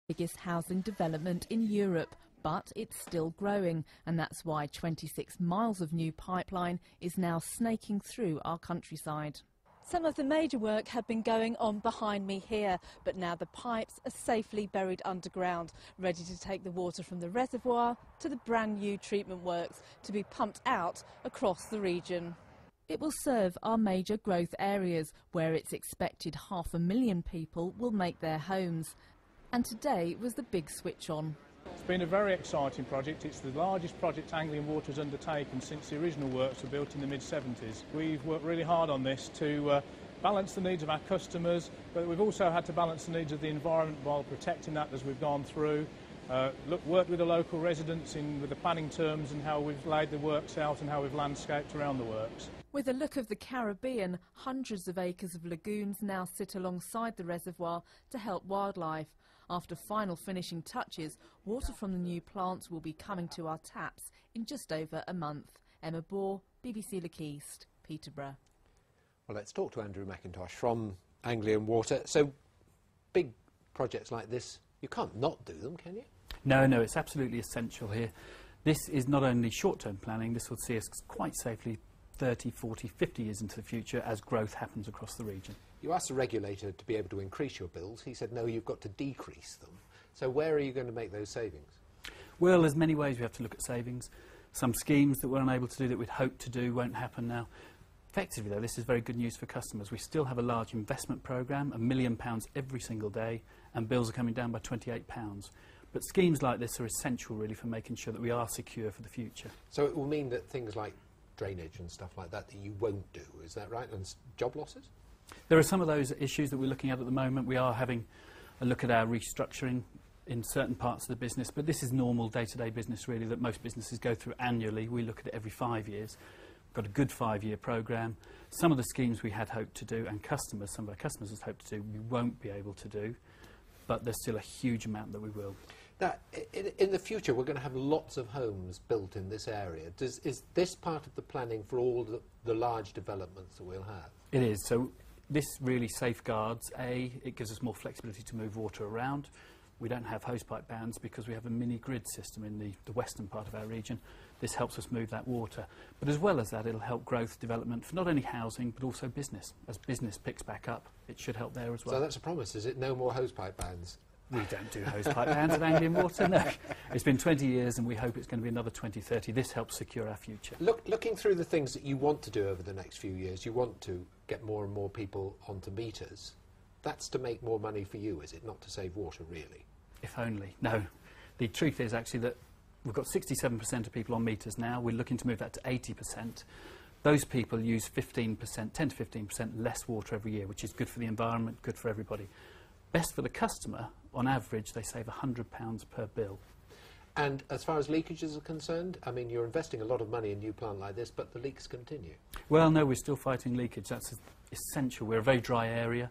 Biggest housing development in Europe, but it's still growing, and that's why 26 miles of new pipeline is now snaking through our countryside. Some of the major work had been going on behind me here, but now the pipes are safely buried underground, ready to take the water from the reservoir to the brand new treatment works to be pumped out across the region. It will serve our major growth areas, where it's expected 500,000 people will make their homes. And today was the big switch on. It's been a very exciting project. It's the largest project Anglian Water has undertaken since the original works were built in the mid-70s. We've worked really hard on this to balance the needs of our customers, but we've also had to balance the needs of the environment while protecting that as we've gone through. Worked with the local residents with the planning terms and how we've laid the works out and how we've landscaped around the works. With a look of the Caribbean, hundreds of acres of lagoons now sit alongside the reservoir to help wildlife. After final finishing touches, water from the new plants will be coming to our taps in just over a month. Emma Bohr, BBC Look East, Peterborough. Well, let's talk to Andrew McIntosh from Anglian Water. So, big projects like this, you can't not do them, can you? No, it's absolutely essential here. This is not only short-term planning, this will see us quite safely 30, 40, 50 years into the future as growth happens across the region. You asked the regulator to be able to increase your bills. He said, no, you've got to decrease them. So where are you going to make those savings? Well, there's many ways we have to look at savings. Some schemes that we're unable to do that we'd hoped to do won't happen now. Effectively, though, this is very good news for customers. We still have a large investment programme, £1 million every single day, and bills are coming down by £28. But schemes like this are essential, really, for making sure that we are secure for the future. So it will mean that things like drainage and stuff like that you won't do, is that right? And job losses? There are some of those issues that we're looking at the moment. We are having a look at our restructuring in certain parts of the business, but this is normal day-to-day business, really, that most businesses go through annually. We look at it every 5 years. We've got a good 5-year programme. Some of the schemes we had hoped to do, and some of our customers had hoped to do, we won't be able to do, but there's still a huge amount that we will. Now, in the future, we're going to have lots of homes built in this area. Is this part of the planning for all the large developments that we'll have? It is. So this really safeguards, it gives us more flexibility to move water around. We don't have hosepipe bans because we have a mini-grid system in the western part of our region. This helps us move that water. But as well as that, it'll help growth development for not only housing, but also business. As business picks back up, it should help there as well. So that's a promise, is it? No more hosepipe bans? We don't do hosepipe bans at Anglian Water, no. It's been 20 years and we hope it's going to be another 20, 30. This helps secure our future. Looking through the things that you want to do over the next few years, you want to get more and more people onto meters. That's to make more money for you, is it? Not to save water, really? If only. No. The truth is actually that we've got 67% of people on meters now. We're looking to move that to 80%. Those people use 15%, 10 to 15% less water every year, which is good for the environment, good for everybody. Best for the customer, on average, they save £100 per bill. And as far as leakages are concerned, I mean, you're investing a lot of money in a new plant like this, but the leaks continue. Well, no, we're still fighting leakage. That's essential. We're a very dry area.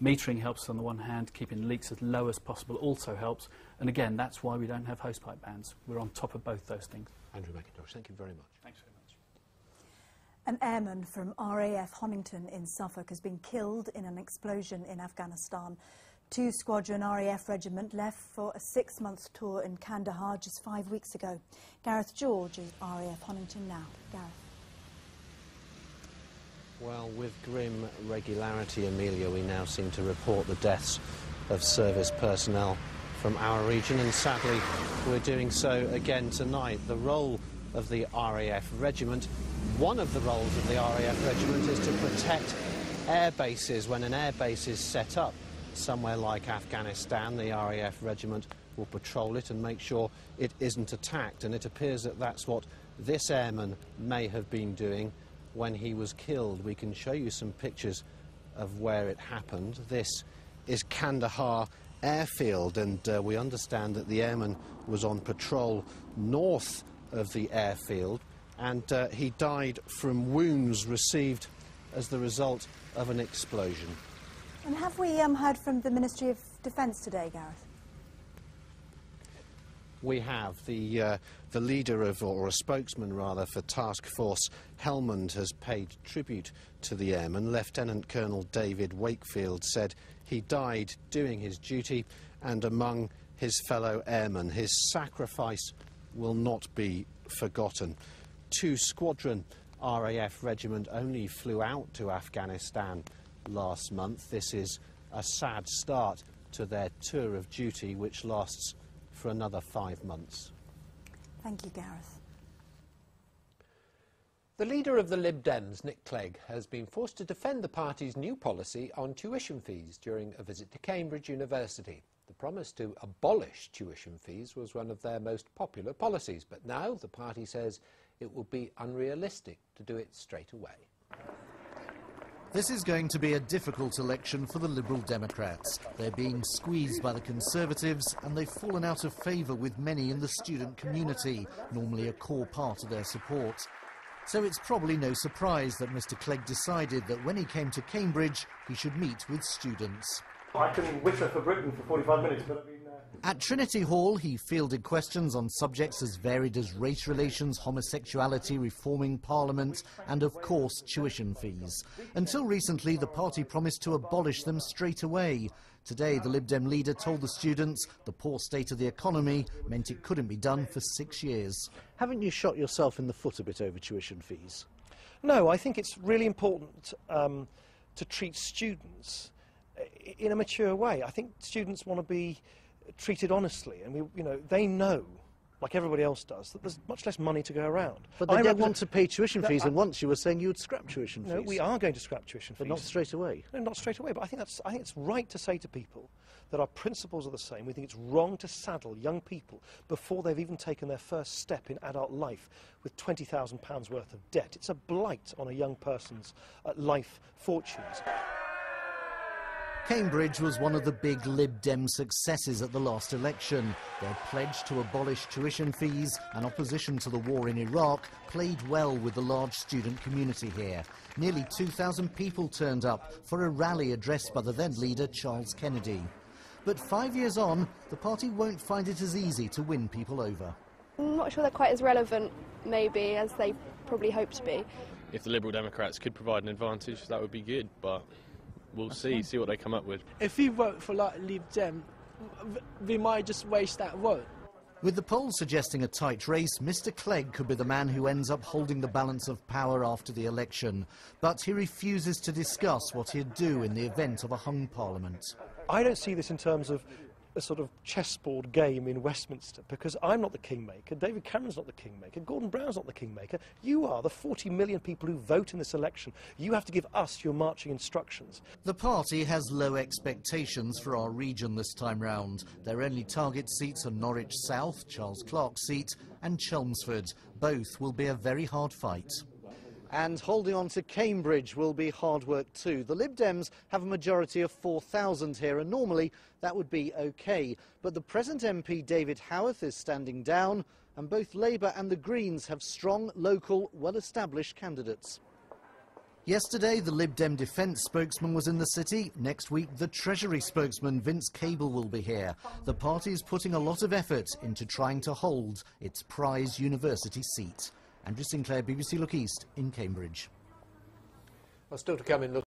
Metering helps on the one hand, keeping leaks as low as possible also helps. And again, that's why we don't have hosepipe bans. We're on top of both those things. Andrew McIntosh, thank you very much. Thanks very much. An airman from RAF Honington in Suffolk has been killed in an explosion in Afghanistan. 2 Squadron RAF Regiment left for a 6-month tour in Kandahar just 5 weeks ago. Gareth George is RAF Honington now. Gareth. Well, with grim regularity, Amelia, we now seem to report the deaths of service personnel from our region, and sadly we're doing so again tonight. The role of the RAF Regiment, one of the roles of the RAF Regiment, is to protect air bases. When an air base is set up somewhere like Afghanistan, the RAF Regiment will patrol it and make sure it isn't attacked, and it appears that that's what this airman may have been doing when he was killed. We can show you some pictures of where it happened. This is Kandahar airfield, and we understand that the airman was on patrol north of the airfield, and he died from wounds received as the result of an explosion. And have we heard from the Ministry of Defence today, Gareth? We have. The leader of, or a spokesman rather, for Task Force Helmand has paid tribute to the airman. Lieutenant Colonel David Wakefield said he died doing his duty, and among his fellow airmen. His sacrifice will not be forgotten. 2 Squadron RAF regiment only flew out to Afghanistan last month. This is a sad start to their tour of duty, which lasts for another 5 months. Thank you, Gareth. The leader of the Lib Dems, Clegg, has been forced to defend the party's new policy on tuition fees during a visit to Cambridge University. The promise to abolish tuition fees was one of their most popular policies, but now the party says it will be unrealistic to do it straight away. This is going to be a difficult election for the Liberal Democrats. They're being squeezed by the Conservatives and they've fallen out of favour with many in the student community, normally a core part of their support. So it's probably no surprise that Mr Clegg decided that when he came to Cambridge, he should meet with students. I can witter for Britain for 45 minutes, but I mean... At Trinity Hall, he fielded questions on subjects as varied as race relations, homosexuality, reforming Parliament and, of course, tuition fees. Until recently, the party promised to abolish them straight away. Today, the Lib Dem leader told the students the poor state of the economy meant it couldn't be done for 6 years. Haven't you shot yourself in the foot a bit over tuition fees? No, I think it's really important to treat students in a mature way. I think students want to be treated honestly, and they know, like everybody else does, that there's much less money to go around. But they don't want to pay tuition fees, and once you were saying you would scrap tuition fees. No, we are going to scrap tuition fees. But not straight away? No, not straight away, but I think it's right to say to people that our principles are the same. We think it's wrong to saddle young people before they've even taken their first step in adult life with £20,000 worth of debt. It's a blight on a young person's life fortunes. Cambridge was one of the big Lib Dem successes at the last election. Their pledge to abolish tuition fees and opposition to the war in Iraq played well with the large student community here. Nearly 2,000 people turned up for a rally addressed by the then leader Charles Kennedy. But 5 years on, the party won't find it as easy to win people over. I'm not sure they're quite as relevant, maybe, as they probably hope to be. If the Liberal Democrats could provide an advantage, that would be good, but we'll see what they come up with. If we vote for like Lib Dem, we might just waste that vote. With the polls suggesting a tight race, Mr Clegg could be the man who ends up holding the balance of power after the election. But he refuses to discuss what he'd do in the event of a hung parliament. I don't see this in terms of a sort of chessboard game in Westminster, because I'm not the kingmaker, David Cameron's not the kingmaker, Gordon Brown's not the kingmaker. You are the 40 million people who vote in this election. You have to give us your marching instructions. The party has low expectations for our region this time round. Their only target seats are Norwich South, Charles Clarke's seat, and Chelmsford. Both will be a very hard fight. And holding on to Cambridge will be hard work too. The Lib Dems have a majority of 4,000 here, and normally that would be OK. But the present MP, David Howarth, is standing down, and both Labour and the Greens have strong, local, well-established candidates. Yesterday, the Lib Dem defence spokesman was in the city. Next week, the Treasury spokesman, Vince Cable, will be here. The party is putting a lot of effort into trying to hold its prize university seat. Andrew Sinclair, BBC Look East in Cambridge. Well, still to come in Look